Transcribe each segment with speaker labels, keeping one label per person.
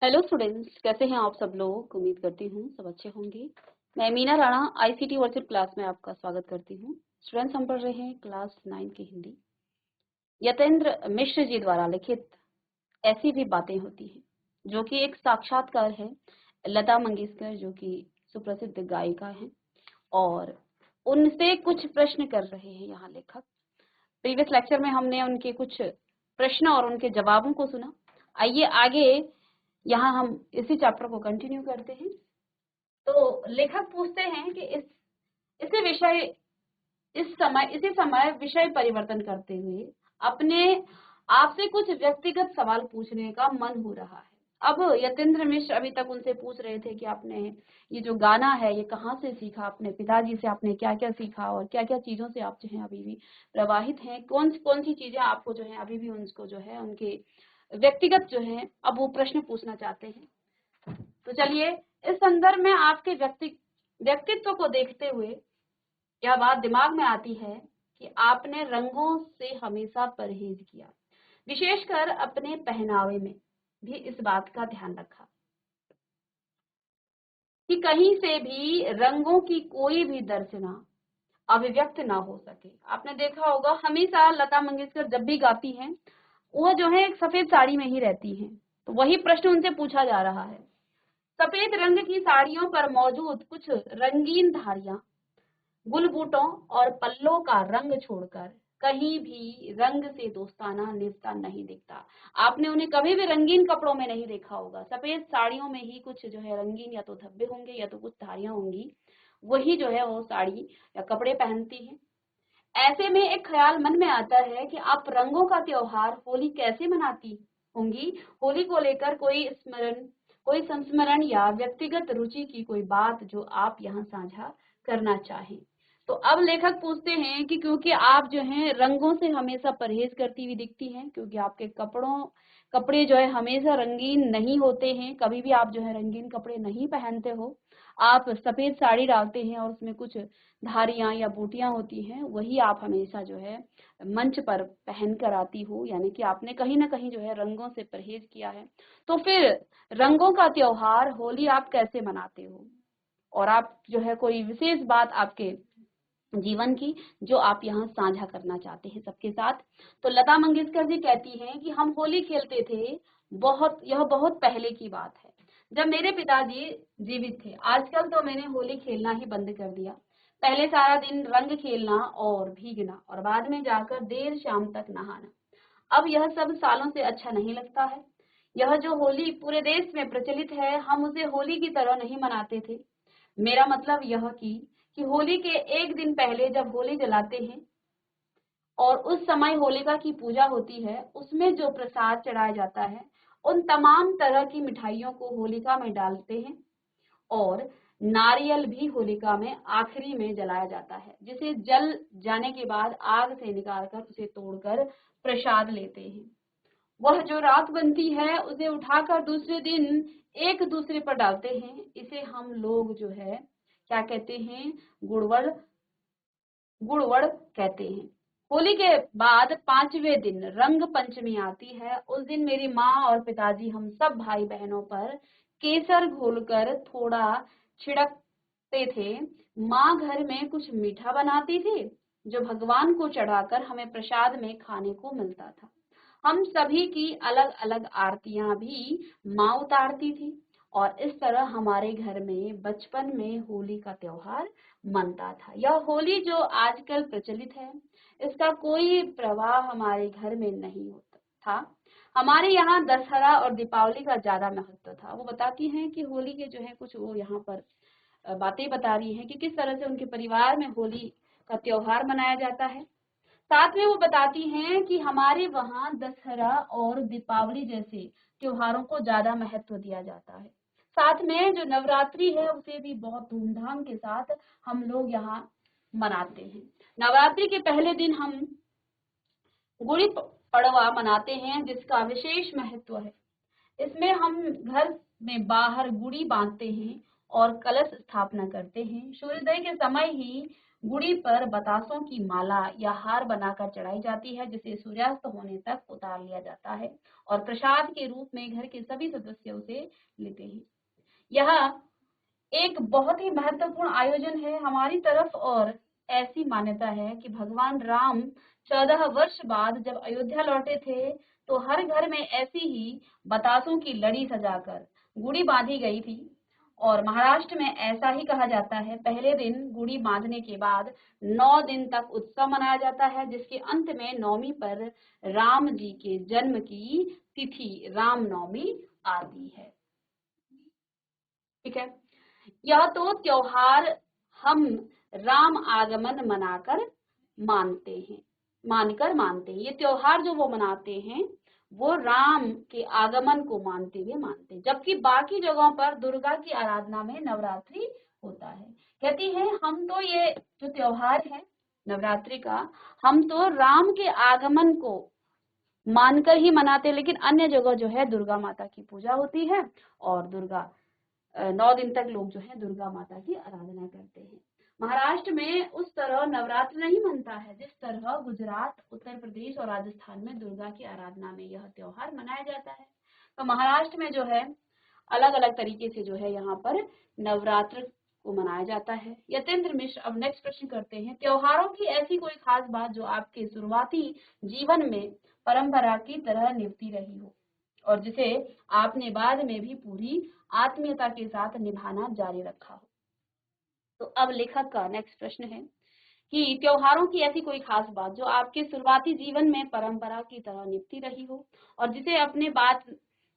Speaker 1: Hello students, कैसे हैं आप सब लोग। उम्मीद करती हूँ सब अच्छे होंगे। मैं Meena Rana ICT virtual class में आपका स्वागत करती हूँ। स्टूडेंट्स, हम पढ़ रहे हैं क्लास 9 की हिंदी। यतेंद्र मिश्र जी द्वारा लिखित ऐसी भी बातें होती हैं, जो कि एक साक्षात्कार है लता मंगेशकर, जो कि सुप्रसिद्ध गायिका हैं, और उनसे कुछ प्रश्न कर रहे हैं यहाँ लेखक। प्रीवियस लेक्चर में हमने उनके कुछ प्रश्न और उनके जवाबों को सुना। आइए आगे यहाँ हम इसी चैप्टर को कंटिन्यू करते हैं। तो लेखक पूछते हैं कि इसी समय विषय परिवर्तन करते हुए अपने आपसे कुछ व्यक्तिगत सवाल पूछने का मन हो रहा है। अब यतेंद्र मिश्र अभी तक उनसे पूछ रहे थे कि आपने ये जो गाना है ये कहाँ से सीखा, अपने पिताजी से आपने क्या क्या सीखा और क्या क्या चीजों से आप जो है अभी भी प्रवाहित हैं, कौन सी चीजें आपको जो है अभी भी उनको जो है उनके व्यक्तिगत जो है अब वो प्रश्न पूछना चाहते हैं। तो चलिए, इस संदर्भ में आपके व्यक्तित्व को देखते हुए यह बात दिमाग में आती है कि आपने रंगों से हमेशा परहेज किया, विशेषकर अपने पहनावे में भी इस बात का ध्यान रखा कि कहीं से भी रंगों की कोई भी दर्शना अभिव्यक्त ना हो सके। आपने देखा होगा हमेशा लता मंगेशकर जब भी गाती हैं वो जो है एक सफेद साड़ी में ही रहती हैं। तो वही प्रश्न उनसे पूछा जा रहा है। सफेद रंग की साड़ियों पर मौजूद कुछ रंगीन धारियां, गुलबूटों और पल्लों का रंग छोड़कर कहीं भी रंग से दोस्ताना निभता नहीं दिखता। आपने उन्हें कभी भी रंगीन कपड़ों में नहीं देखा होगा। सफेद साड़ियों में ही कुछ जो है रंगीन या तो धब्बे होंगे या तो कुछ धारियां होंगी, वही जो है वो साड़ी या कपड़े पहनती हैं। ऐसे में एक ख्याल मन में आता है कि आप रंगों का त्योहार होली कैसे मनाती होंगी। होली को लेकर कोई संस्मरण या व्यक्तिगत रुचि की कोई बात जो आप यहाँ साझा करना चाहें। तो अब लेखक पूछते हैं कि क्योंकि आप जो हैं रंगों से हमेशा परहेज करती हुई दिखती हैं, क्योंकि आपके कपड़े जो है हमेशा रंगीन नहीं होते हैं, कभी भी आप जो है रंगीन कपड़े नहीं पहनते हो। आप सफेद साड़ी डालते हैं और उसमें कुछ धारियां या बूटियां होती हैं, वही आप हमेशा जो है मंच पर पहन कर आती हो, यानी कि आपने कहीं ना कहीं जो है रंगों से परहेज किया है। तो फिर रंगों का त्योहार होली आप कैसे मनाते हो, और आप जो है कोई विशेष बात आपके जीवन की जो आप यहाँ साझा करना चाहते हैं सबके साथ। तो लता मंगेशकर जी कहती हैं कि हम होली खेलते थे, यह बहुत पहले की बात है, जब मेरे पिताजी जीवित थे। आजकल तो मैंने होली खेलना ही बंद कर दिया। पहले सारा दिन रंग खेलना और भीगना और बाद में जाकर देर शाम तक नहाना, अब यह सब सालों से अच्छा नहीं लगता है। यह जो होली पूरे देश में प्रचलित है, हम उसे होली की तरह नहीं मनाते थे। मेरा मतलब यह कि होली के एक दिन पहले जब होली जलाते हैं और उस समय होलिका की पूजा होती है, उसमें जो प्रसाद चढ़ाया जाता है, उन तमाम तरह की मिठाइयों को होलिका में डालते हैं और नारियल भी होलिका में आखिरी में जलाया जाता है, जिसे जल जाने के बाद आग से निकालकर उसे तोड़कर प्रसाद लेते हैं। वह जो राख बनती है उसे उठाकर दूसरे दिन एक दूसरे पर डालते हैं। इसे हम लोग जो है क्या कहते हैं, गुड़वड़ गुड़वड़ कहते हैं। होली के बाद 5वें दिन रंग पंचमी आती है। उस दिन मेरी माँ और पिताजी हम सब भाई बहनों पर केसर घोलकर थोड़ा छिड़कते थे। माँ घर में कुछ मीठा बनाती थी जो भगवान को चढ़ाकर हमें प्रसाद में खाने को मिलता था। हम सभी की अलग अलग आरतियां भी माँ उतारती थी और इस तरह हमारे घर में बचपन में होली का त्योहार मनता था। यह होली जो आजकल प्रचलित है, इसका कोई प्रवाह हमारे घर में नहीं होता था। हमारे यहाँ दशहरा और दीपावली का ज्यादा महत्व था। वो बताती हैं कि होली के जो है कुछ वो यहाँ पर बातें बता रही हैं कि किस तरह से उनके परिवार में होली का त्योहार मनाया जाता है। साथ में वो बताती हैं कि हमारे वहाँ दशहरा और दीपावली जैसे त्योहारों को ज्यादा महत्व दिया जाता है। साथ में जो नवरात्रि है उसे भी बहुत धूमधाम के साथ हम लोग यहाँ मनाते हैं। नवरात्रि के पहले दिन हम गुड़ी पड़वा मनाते हैं, जिसका विशेष महत्व है। इसमें हम घर में बाहर गुड़ी बांधते हैं और कलश स्थापना करते हैं। सूर्योदय के समय ही गुड़ी पर बतासों की माला या हार बनाकर चढ़ाई जाती है, जिसे सूर्यास्त होने तक उतार लिया जाता है और प्रसाद के रूप में घर के सभी सदस्य उसे लेते हैं। यह एक बहुत ही महत्वपूर्ण आयोजन है हमारी तरफ, और ऐसी मान्यता है कि भगवान राम 14 वर्ष बाद जब अयोध्या लौटे थे, तो हर घर में ऐसी ही बतासों की लड़ी सजाकर गुड़ी बांधी गई थी। और महाराष्ट्र में ऐसा ही कहा जाता है, पहले दिन गुड़ी बांधने के बाद 9 दिन तक उत्सव मनाया जाता है, जिसके अंत में नवमी पर राम जी के जन्म की तिथि रामनवमी आती है। ठीक है, यह तो त्योहार हम राम आगमन मानकर मानते हैं। ये त्योहार जो वो मनाते हैं वो राम के आगमन को मानते हुए मानते हैं, जबकि बाकी जगहों पर दुर्गा की आराधना में नवरात्रि होता है। कहती है हम तो ये जो त्योहार है नवरात्रि का, हम तो राम के आगमन को मानकर ही मनाते हैं, लेकिन अन्य जगह जो है दुर्गा माता की पूजा होती है और 9 दिन तक लोग जो है दुर्गा माता की आराधना करते हैं। महाराष्ट्र में उस तरह नवरात्र नहीं मनता है जिस तरह गुजरात, उत्तर प्रदेश और राजस्थान में दुर्गा की आराधना में यह त्योहार मनाया जाता है। तो महाराष्ट्र में जो है अलग अलग तरीके से जो है यहाँ पर नवरात्र को मनाया जाता है। यतेंद्र मिश्र अब नेक्स्ट प्रश्न करते हैं, त्योहारों की ऐसी कोई खास बात जो आपके शुरुआती जीवन में परंपरा की तरह निभती रही हो और जिसे आपने बाद में भी पूरी आत्मीयता के साथ निभाना जारी रखा हो। तो अब लेखक का नेक्स्ट प्रश्न है कि त्योहारों की ऐसी कोई खास बात जो आपके शुरुआती जीवन में परंपरा की तरह निभती रही हो और जिसे अपने बाद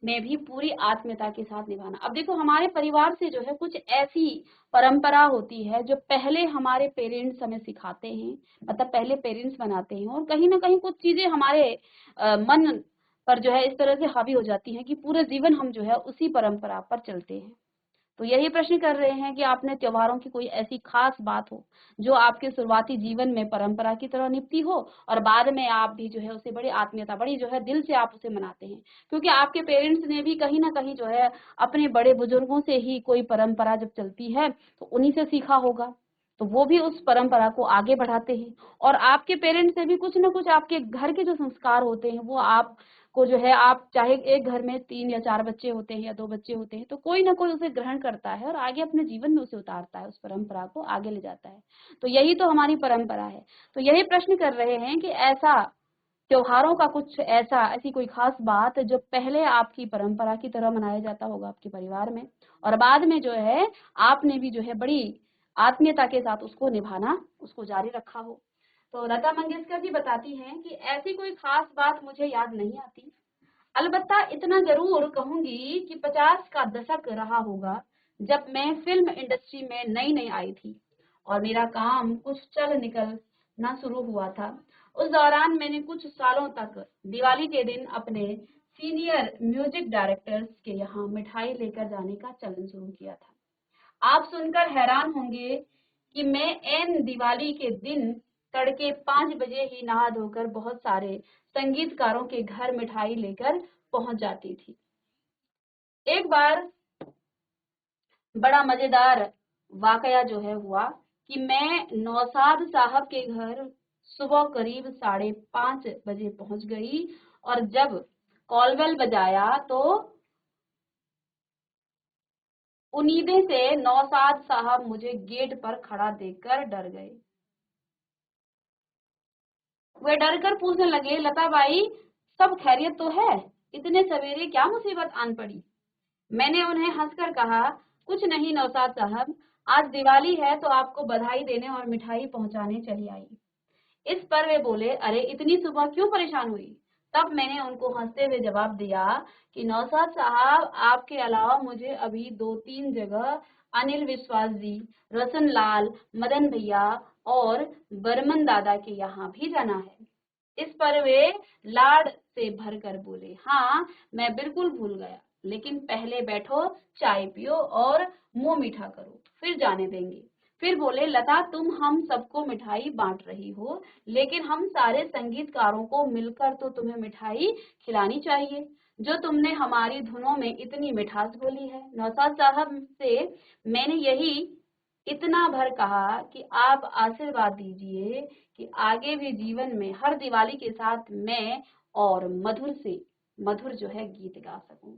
Speaker 1: में भी पूरी आत्मीयता के साथ निभाना। अब देखो हमारे परिवार से जो है कुछ ऐसी परंपरा होती है जो पहले हमारे पेरेंट्स हमें सिखाते हैं, मतलब पहले पेरेंट्स बनाते हैं, और कहीं ना कहीं कुछ चीजें हमारे मन पर जो है इस तरह से हावी हो जाती हैं कि पूरे जीवन हम जो है उसी परंपरा पर चलते हैं। तो यही प्रश्न कर रहे हैं कि आपने त्योहारों की कोई ऐसी खास बात हो जो आपके शुरुआती जीवन में परंपरा की तरह निभती हो और बाद में आप भी जो है उसे बड़ी आत्मीयता, बड़ी जो है दिल से आप उसे मनाते हैं, क्योंकि आपके पेरेंट्स ने भी कहीं ना कहीं जो है अपने बड़े बुजुर्गों से ही कोई परंपरा जब चलती है तो उन्हीं से सीखा होगा, तो वो भी उस परंपरा को आगे बढ़ाते हैं। और आपके पेरेंट्स से भी कुछ ना कुछ आपके घर के जो संस्कार होते हैं वो आप को जो है, आप चाहे एक घर में 3 या 4 बच्चे होते हैं या 2 बच्चे होते हैं, तो कोई ना कोई उसे ग्रहण करता है और आगे अपने जीवन में उसे उतारता है, उस परंपरा को आगे ले जाता है। तो यही तो हमारी परंपरा है। तो यही प्रश्न कर रहे हैं कि ऐसा त्योहारों का कुछ ऐसी कोई खास बात जो पहले आपकी परंपरा की तरह मनाया जाता होगा आपके परिवार में और बाद में जो है आपने भी जो है बड़ी आत्मीयता के साथ उसको निभाना, उसको जारी रखा हो। तो लता मंगेशकर जी बताती हैं कि ऐसी कोई खास बात मुझे याद नहीं आती, अलबत्ता इतना जरूर कहूंगी कि 50 का दशक रहा होगा जब मैं फिल्म इंडस्ट्री में नई नई आई थी और मेरा काम कुछ चल निकलना शुरू हुआ था। उस दौरान मैंने कुछ सालों तक दिवाली के दिन अपने सीनियर म्यूजिक डायरेक्टर्स के यहाँ मिठाई लेकर जाने का चलन शुरू किया था। आप सुनकर हैरान होंगे कि मैं एन दिवाली के दिन तड़के 5 बजे ही नहा धोकर बहुत सारे संगीतकारों के घर मिठाई लेकर पहुंच जाती थी। एक बार बड़ा मजेदार वाकया जो है हुआ कि मैं नौसाद साहब के घर सुबह करीब 5:30 बजे पहुंच गई और जब कॉलबेल बजाया तो उम्मीदें से नौसाद साहब मुझे गेट पर खड़ा देखकर डर गए। वे डर कर पूछने लगे, लता बाई सब खैरियत तो है, इतने सवेरे क्या मुसीबत आन पड़ी? मैंने उन्हें हंसकर कहा, कुछ नहीं नौसाद साहब, आज दिवाली है तो आपको बधाई देने और मिठाई पहुंचाने चली आई। इस पर वे बोले, अरे इतनी सुबह क्यों परेशान हुई? तब मैंने उनको हंसते हुए जवाब दिया कि नौसाद साहब आपके अलावा मुझे अभी 2-3 जगह अनिल विश्वास जी, रसन लाल, मदन भैया और बर्मन दादा के यहाँ भी जाना है। इस पर वे लाड से भरकर बोले, हाँ मैं बिल्कुल भूल गया, लेकिन पहले बैठो, चाय पियो और मुंह मीठा करो, फिर जाने देंगे। फिर बोले, लता तुम हम सबको मिठाई बांट रही हो, लेकिन हम सारे संगीतकारों को मिलकर तो तुम्हें मिठाई खिलानी चाहिए, जो तुमने हमारी धुनों में इतनी मिठास घोली है। नौसाद साहब से मैंने यही इतना भर कहा कि आप आशीर्वाद दीजिए कि आगे भी जीवन में हर दिवाली के साथ मैं और मधुर से मधुर जो है गीत गा सकूं।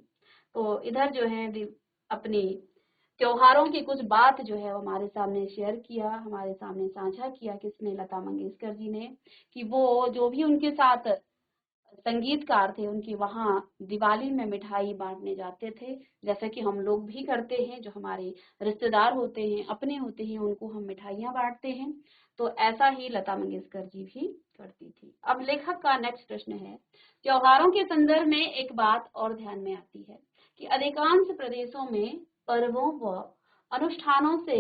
Speaker 1: तो इधर जो है अपनी त्योहारों की कुछ बात जो है वो हमारे सामने शेयर किया, हमारे सामने साझा किया किसने, लता मंगेशकर जी ने, कि वो जो भी उनके साथ संगीतकार थे उनकी वहाँ दिवाली में मिठाई बांटने जाते थे, जैसे कि हम लोग भी करते हैं, जो हमारे रिश्तेदार होते हैं, अपने होते हैं, उनको हम मिठाइयाँ बांटते हैं। तो ऐसा ही लता मंगेशकर जी भी करती थी। अब लेखक का नेक्स्ट प्रश्न है, त्योहारों के संदर्भ में एक बात और ध्यान में आती है कि अधिकांश प्रदेशों में पर्वों व अनुष्ठानों से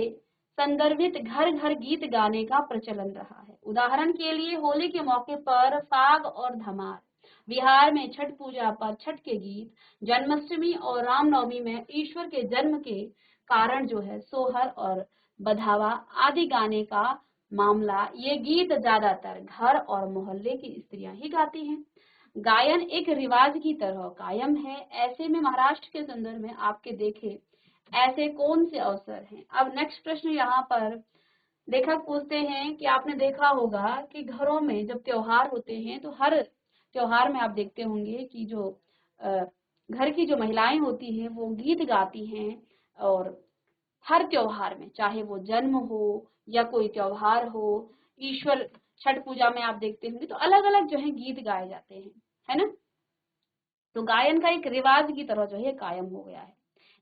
Speaker 1: संदर्भित घर घर गीत गाने का प्रचलन रहा है। उदाहरण के लिए होली के मौके पर फाग और धमार, बिहार में छठ पूजा पर छठ के गीत, जन्माष्टमी और रामनवमी में ईश्वर के जन्म के कारण जो है सोहर और बधावा आदि गाने का मामला, ये गीत ज्यादातर घर और मोहल्ले की स्त्रियां ही गाती हैं। गायन एक रिवाज की तरह कायम है। ऐसे में महाराष्ट्र के संदर्भ में आपके देखे ऐसे कौन से अवसर हैं। अब नेक्स्ट प्रश्न यहाँ पर लेखक पूछते हैं कि आपने देखा होगा कि घरों में जब त्योहार होते हैं तो हर त्योहार में आप देखते होंगे कि जो अ, घर की जो महिलाएं होती हैं वो गीत गाती हैं, और हर त्योहार में, चाहे वो जन्म हो या कोई त्योहार हो, ईश्वर, छठ पूजा में आप देखते होंगे तो अलग अलग जो है गीत गाए जाते हैं, है ना। तो गायन का एक रिवाज की तरह जो है कायम हो गया है।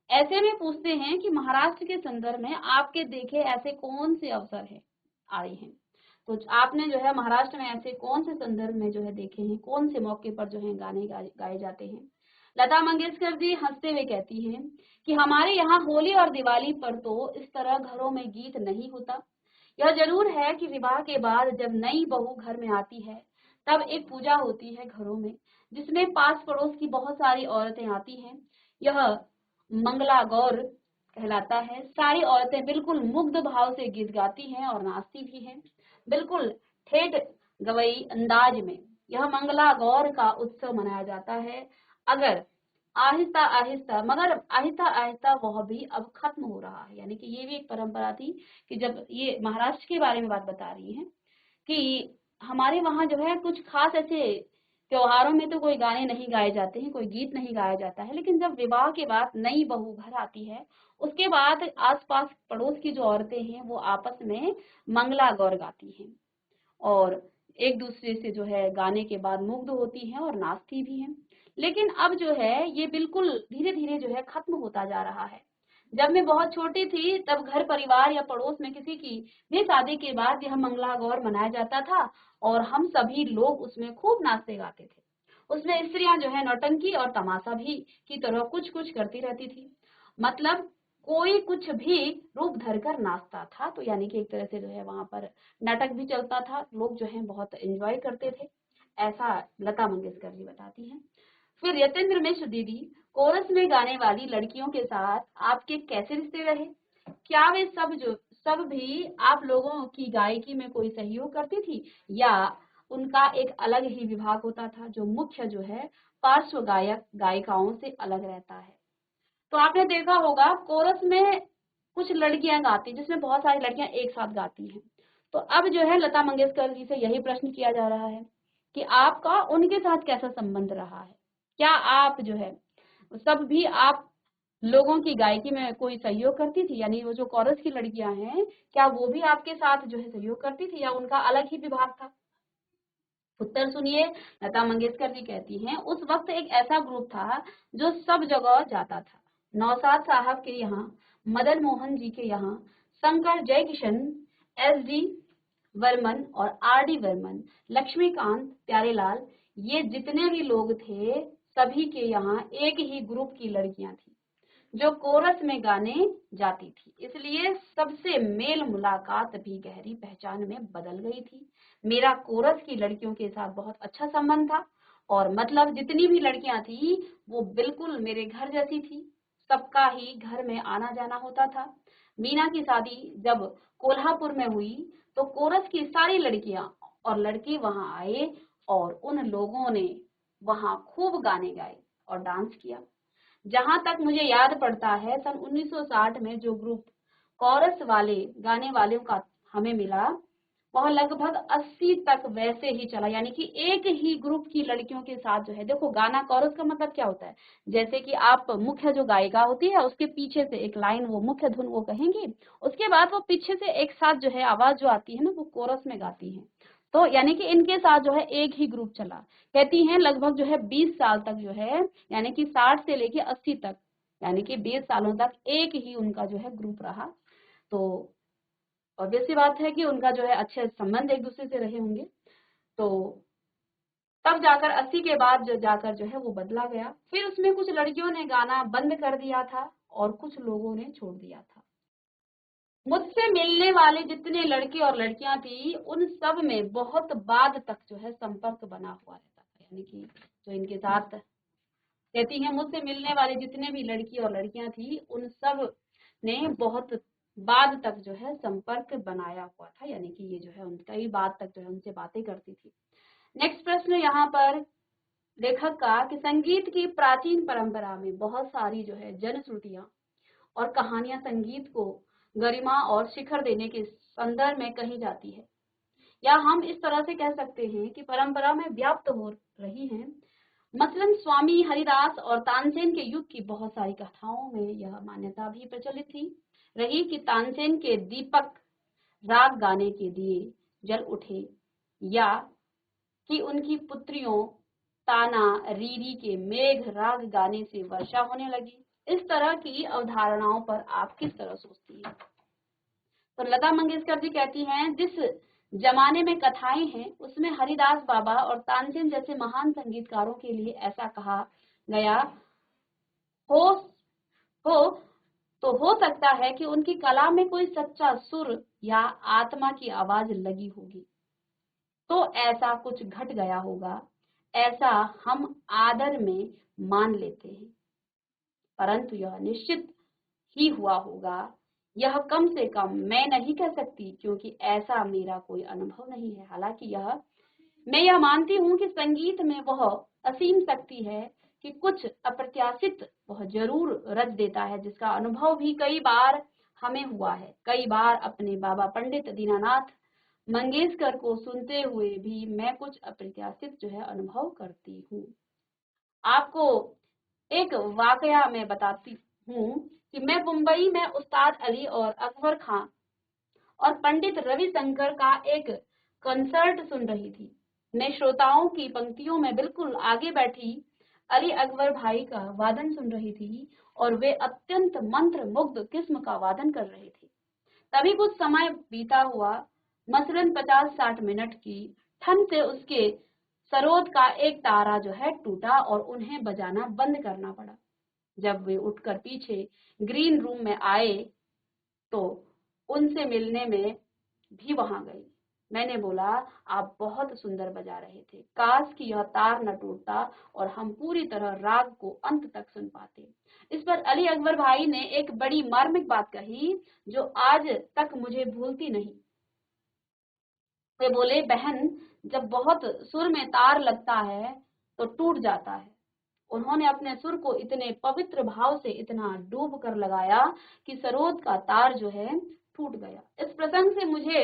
Speaker 1: ऐसे में पूछते हैं कि महाराष्ट्र के संदर्भ में आपके देखे ऐसे कौन से अवसर है आए हैं। तो आपने जो है महाराष्ट्र में ऐसे कौन से संदर्भ में जो है देखे हैं, कौन से मौके पर जो है गाने गाए जाते हैं। लता मंगेशकर जी हंसते हुए कहती हैं कि हमारे यहाँ होली और दिवाली पर तो इस तरह घरों में गीत नहीं होता। यह जरूर है कि विवाह के बाद जब नई बहू घर में आती है तब एक पूजा होती है घरों में, जिसमें पास पड़ोस की बहुत सारी औरतें आती हैं। यह मंगला गौर कहलाता है। सारी औरतें बिल्कुल मुग्ध भाव से गीत गाती हैं और नाचती भी हैं, बिल्कुल ठेठ गवई अंदाज में। यह मंगला गौर का उत्सव मनाया जाता है। अगर आहिस्ता आहिस्ता, मगर आहिस्ता आहिस्ता वह भी अब खत्म हो रहा है। यानी कि ये भी एक परंपरा थी कि जब ये महाराष्ट्र के बारे में बात बता रही है कि हमारे वहाँ जो है कुछ खास ऐसे त्योहारों में तो कोई गाने नहीं गाए जाते हैं, कोई गीत नहीं गाया जाता है, लेकिन जब विवाह के बाद नई बहू घर आती है उसके बाद आसपास पड़ोस की जो औरतें हैं वो आपस में मंगला गौर गाती हैं और एक दूसरे से जो है गाने के बाद मुग्ध होती हैं और नाचती भी हैं। लेकिन अब जो है ये बिल्कुल धीरे धीरे जो है खत्म होता जा रहा है। जब मैं बहुत छोटी थी तब घर परिवार या पड़ोस में किसी की भी शादी के बाद यह मंगला गौर मनाया जाता था और हम सभी लोग उसमें खूब नाचते गाते थे। उसमें स्त्रियां जो है नौटंकी और तमाशा भी की तरह कुछ कुछ करती रहती थी। मतलब कोई कुछ भी रूप धरकर नाचता था। तो यानी कि एक तरह से जो है वहां पर नाटक भी चलता था, लोग जो है बहुत एंजॉय करते थे। ऐसा लता मंगेशकर जी बताती हैं। फिर यतेंद्र मिश्र दीदी, कोरस में गाने वाली लड़कियों के साथ आपके कैसे रिश्ते रहे? क्या वे सब भी आप लोगों की गायकी में कोई सहयोग करती थी, या उनका एक अलग ही विभाग होता था जो मुख्य जो है पार्श्व गायक गायिकाओं से अलग रहता है? तो आपने देखा होगा कोरस में कुछ लड़कियां गाती, जिसमें बहुत सारी लड़कियां एक साथ गाती हैं। तो अब जो है लता मंगेशकर जी से यही प्रश्न किया जा रहा है कि आपका उनके साथ कैसा संबंध रहा है। क्या आप जो है सब भी आप लोगों की गायकी में कोई सहयोग करती थी, यानी वो जो कोरस की लड़कियां हैं क्या वो भी आपके साथ जो है सहयोग करती थी या उनका अलग ही विभाग था? उत्तर सुनिए। लता मंगेशकर जी कहती हैं उस वक्त एक ऐसा ग्रुप था जो सब जगह जाता था। नौशाद साहब के यहाँ, मदन मोहन जी के यहाँ, शंकर जयकिशन, एस डी वर्मन और आर डी वर्मन, लक्ष्मीकांत प्यारेलाल, ये जितने भी लोग थे सभी के यहाँ एक ही ग्रुप की लड़कियां थी जो कोरस में गाने जाती थी। इसलिए सबसे मेल मुलाकात भी गहरी पहचान में बदल गई थी। मेरा कोरस की लड़कियों के साथ बहुत अच्छा संबंध था और मतलब जितनी भी लड़कियां थी वो बिल्कुल मेरे घर जैसी थी। सबका ही घर में आना जाना होता था। मीना की शादी जब कोल्हापुर में हुई तो कोरस की सारी लड़कियां और लड़के वहां आए और उन लोगों ने वहां खूब गाने गाए और डांस किया। जहां तक मुझे याद पड़ता है सन 1960 में जो ग्रुप कोरस वाले गाने वालों का हमें मिला, वह लगभग 80 तक वैसे ही चला, यानी कि एक ही ग्रुप की लड़कियों के साथ जो है, देखो गाना कोरस का मतलब क्या होता है, जैसे कि आप मुख्य जो गायिका होती है उसके पीछे से एक लाइन वो मुख्य धुन वो कहेंगी, उसके बाद वो पीछे से एक साथ जो है आवाज जो आती है ना वो कोरस में गाती है। तो यानी कि इनके साथ जो है एक ही ग्रुप चला। कहती हैं लगभग जो है 20 साल तक जो है, यानी कि 60 से लेके 80 तक, यानी कि 20 सालों तक एक ही उनका जो है ग्रुप रहा। तो ऑब्वियस सी बात है कि उनका जो है अच्छे संबंध एक दूसरे से रहे होंगे। तो तब जाकर 80 के बाद जो जाकर जो है वो बदला गया। फिर उसमें कुछ लड़कियों ने गाना बंद कर दिया था और कुछ लोगों ने छोड़ दिया था। मुझसे मिलने वाले जितने लड़के और लड़कियां थी उन सब में बहुत बाद तक जो है संपर्क बना हुआ रहता था, यानी कि जो इनके साथ कहती हैं मुझसे मिलने वाले जितने भी लड़की और लड़कियां थी उन सब ने बहुत बाद तक जो है संपर्क बनाया हुआ था, यानी कि ये जो है उनका ही बाद तक जो है उनसे बातें करती थी। नेक्स्ट प्रश्न यहाँ पर लेखक का कि संगीत की प्राचीन परंपरा में बहुत सारी जो है जनश्रुतियां और कहानियां संगीत को गरिमा और शिखर देने के संदर्भ में कही जाती है, या हम इस तरह से कह सकते हैं कि परंपरा में व्याप्त हो रही हैं। मसलन स्वामी हरिदास और तानसेन के युग की बहुत सारी कथाओं में यह मान्यता भी प्रचलित थी रही कि तानसेन के दीपक राग गाने के दिए जल उठे, या कि उनकी पुत्रियों ताना रीरी के मेघ राग गाने से वर्षा होने लगी। इस तरह की अवधारणाओं पर आप किस तरह सोचती हैं? तो लता मंगेशकर जी कहती हैं जिस जमाने में कथाएं हैं उसमें हरिदास बाबा और तानसेन जैसे महान संगीतकारों के लिए ऐसा कहा गया हो हो तो हो सकता है कि उनकी कला में कोई सच्चा सुर या आत्मा की आवाज लगी होगी, तो ऐसा कुछ घट गया होगा, ऐसा हम आदर में मान लेते हैं, परंतु यह निश्चित ही हुआ होगा, यह कम से कम मैं नहीं कह सकती क्योंकि ऐसा मेरा कोई अनुभव नहीं है। हालांकि मैं यह मानती हूँ कि संगीत में वह असीम शक्ति है कि कुछ अप्रत्याशित वह जरूर रच देता है, जिसका अनुभव भी कई बार हमें हुआ है। कई बार अपने बाबा पंडित दीनानाथ मंगेशकर को सुनते हुए भी मैं कुछ अप्रत्याशित जो है अनुभव करती हूँ। आपको एक वाकया मैं बताती हूँ कि मैं मुंबई में उस्ताद अली और अकबर खान और पंडित रविशंकर का एक कंसर्ट सुन रही थी। मैं श्रोताओं की पंक्तियों में बिल्कुल आगे बैठी अली अकबर भाई का वादन सुन रही थी और वे अत्यंत मंत्र मुग्ध किस्म का वादन कर रहे थे। तभी कुछ समय बीता हुआ, मसलन 50-60 मिनट की ठंड से उसके सरोद का एक तारा जो है टूटा और उन्हें बजाना बंद करना पड़ा। जब वे उठकर पीछे ग्रीन रूम में आए तो उनसे मिलने में भी वहां गई। मैंने बोला आप बहुत सुंदर बजा रहे थे, काश कि यह तार न टूटता और हम पूरी तरह राग को अंत तक सुन पाते। इस पर अली अकबर भाई ने एक बड़ी मार्मिक बात कही जो आज तक मुझे भूलती नहीं। वे बोले बहन, जब बहुत सुर में तार लगता है तो टूट जाता है। उन्होंने अपने सुर को इतने पवित्र भाव से इतना डूब कर लगाया कि सरोद का तार जो है टूट गया। इस प्रसंग से मुझे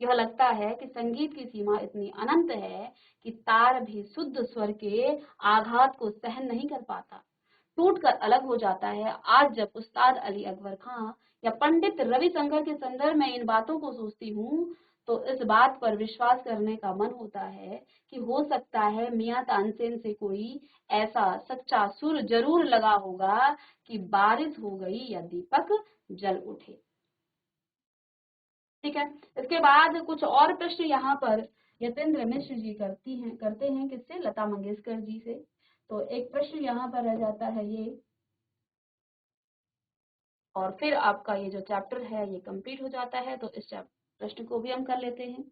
Speaker 1: यह लगता है कि संगीत की सीमा इतनी अनंत है कि तार भी शुद्ध स्वर के आघात को सहन नहीं कर पाता, टूट कर अलग हो जाता है। आज जब उस्ताद अली अकबर खां या पंडित रविशंकर के संदर्भ में इन बातों को सोचती हूँ तो इस बात पर विश्वास करने का मन होता है कि हो सकता है मियां तानसेन से कोई ऐसा सच्चा सुर जरूर लगा होगा कि बारिश हो गई या दीपक जल उठे। ठीक है, इसके बाद कुछ और प्रश्न यहाँ पर यतेंद्र मिश्र जी करते हैं किससे, लता मंगेशकर जी से। तो एक प्रश्न यहाँ पर रह जाता है ये, और फिर आपका ये जो चैप्टर है ये कंप्लीट हो जाता है। तो इस प्रश्न को भी हम कर लेते हैं।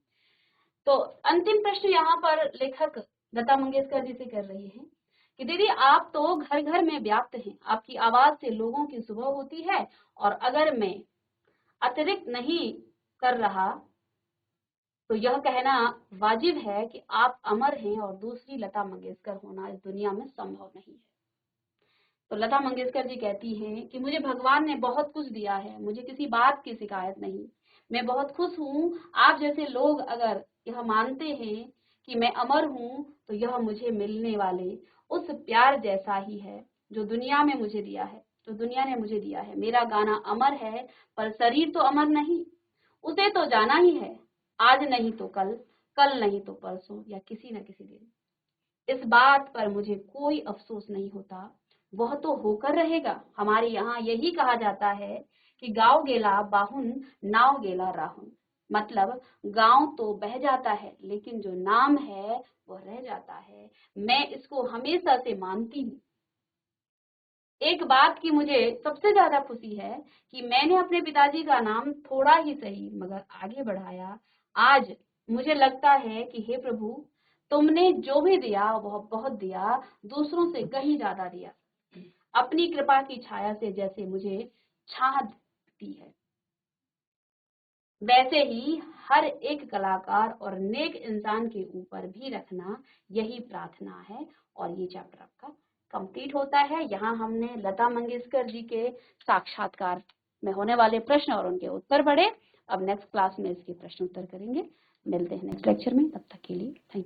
Speaker 1: तो अंतिम प्रश्न यहाँ पर लेखक लता मंगेशकर जी से कर रही हैं कि दीदी आप तो घर घर में व्याप्त हैं, आपकी आवाज से लोगों की सुबह होती है, और अगर मैं अतिरिक्त नहीं कर रहा तो यह कहना वाजिब है कि आप अमर हैं और दूसरी लता मंगेशकर होना इस दुनिया में संभव नहीं है। तो लता मंगेशकर जी कहती हैं कि मुझे भगवान ने बहुत कुछ दिया है, मुझे किसी बात की शिकायत नहीं, मैं बहुत खुश हूँ। आप जैसे लोग अगर यह मानते हैं कि मैं अमर हूँ, तो यह मुझे मिलने वाले उस प्यार जैसा ही है जो दुनिया में मुझे दिया है, जो दुनिया ने मुझे दिया है। मेरा गाना अमर है, पर शरीर तो अमर नहीं, उसे तो जाना ही है, आज नहीं तो कल, कल नहीं तो परसों, या किसी न किसी दिन। इस बात पर मुझे कोई अफसोस नहीं होता, वह तो होकर रहेगा। हमारे यहाँ यही कहा जाता है कि गाँव गेला बाहुन, नाव गेला राहुन। मतलब गाँव तो बह जाता है, लेकिन जो नाम है वह रह जाता है। मैं इसको हमेशा से मानती हूँ। एक बात की मुझे सबसे ज्यादा खुशी है कि मैंने अपने पिताजी का नाम थोड़ा ही सही मगर आगे बढ़ाया। आज मुझे लगता है कि हे प्रभु, तुमने जो भी दिया वह बहुत दिया, दूसरों से कहीं ज्यादा दिया। अपनी कृपा की छाया से जैसे मुझे छाह दी है, वैसे ही हर एक कलाकार और नेक इंसान के ऊपर भी रखना, यही प्रार्थना है। और ये चैप्टर आपका कंप्लीट होता है। यहाँ हमने लता मंगेशकर जी के साक्षात्कार में होने वाले प्रश्न और उनके उत्तर पढ़े। अब नेक्स्ट क्लास में इसके प्रश्न उत्तर करेंगे। मिलते हैं नेक्स्ट लेक्चर में, तब तक के लिए थैंक यू।